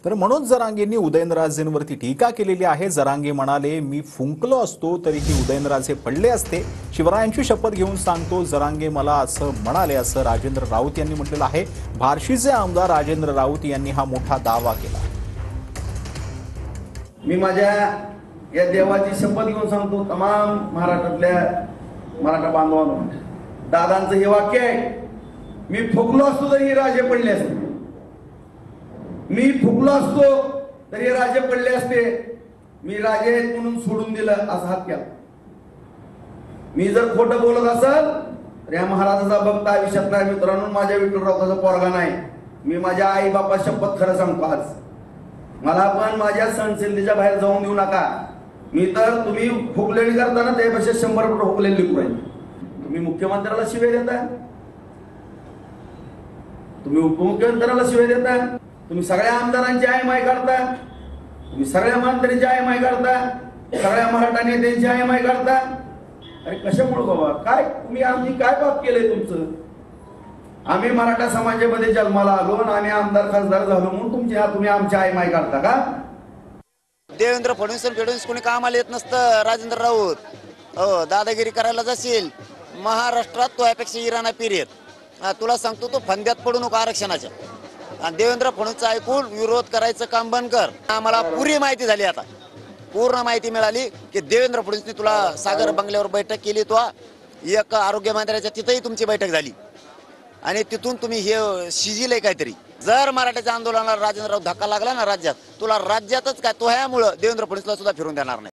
तर मनोज जरांगेंनी उदयनराजेंवरती टीका केलेली आहे। जरांगे म्हणाले, मी फुंकलो असतो तरीही उदयनराजे पडले असते। शिवरायांची शपथ घेऊन सांगतो, जरांगे मला असं म्हणाले, असं राजेंद्र राऊत यांनी म्हटलेलं आहे। बार्शीचे आमदार राजेंद्र राऊत यांनी हा मोठा दावा केला। मी माझ्या या देवाची शपथ घेऊन सांगतो तमाम महाराष्ट्रातल्या मराठा बांधवांना, दादांचं हे वाक्य आहे, मी फुकलो असतो तरी हे राजे पडले असते। मी फुकलो असतो तरी हे राजे पडले असते। मी राजे म्हणून सोडून दिलं असा हात केला। मी जर खोटं बोलत असेल तर या महाराजाचा भक्त आयुष्यात नाही मित्रांनो, माझ्या विठ्ठलरावाचा पोरगा नाही। मी माझ्या आई बापा शपथ खरं सांगतो, आज मला पण माझ्या सहनशीलतेच्या बाहेर जाऊन देऊ नका। मी तर तुम्ही फुकलेली करताना त्यापेक्षा 100 पट फुकलेली लिखू आहे। तुम्ही मुख्यमंत्र्याला शिवाय देताय, तुम्ही उपमुख्यमंत्र्याला शिवाय देताय, तुम्ही सगळ्या आमदारांची आयमाय काढता, तुम्ही सगळ्या मंत्र्यांची आयमाय काढता, सगळ्या मराठा नेत्यांची आयमाय काढता। अरे कशामुळे बाबा, काय तुम्ही आम्ही काय पाप केलंय तुमचं? आम्ही मराठा समाजामध्ये जन्माला आलो आणि आम्ही आमदार खासदार झालो म्हणून तुम्ही आमच्या आयमाय काढता का? देवेंद्र फडणवीस कोणी कामाला येत नसतं। राजेंद्र राऊत हो दादागिरी करायला जाशील महाराष्ट्रात, तो यापेक्षा इराणा पिरियड तुला सांगतो, तो फंद्यात पडू नको आरक्षणाच्या। आणि देवेंद्र फडणवीसचं ऐकून विरोध करायचं काम बंद कर। आम्हाला पुरी माहिती झाली, आता पूर्ण माहिती मिळाली की देवेंद्र फडणवीसने तुला सागर बंगल्यावर बैठक केली, तो एक आरोग्य मंत्र्याच्या तिथेही तुमची बैठक झाली आणि तिथून तुम्ही हे शिजिले काहीतरी। जर मराठ्याच्या आंदोलनाला राजेंद्र राऊत धक्का लागला ना राज्यात, तुला राज्यातच काय तो ह्यामुळं देवेंद्र फडणवीसला सुद्धा फिरून देणार नाही।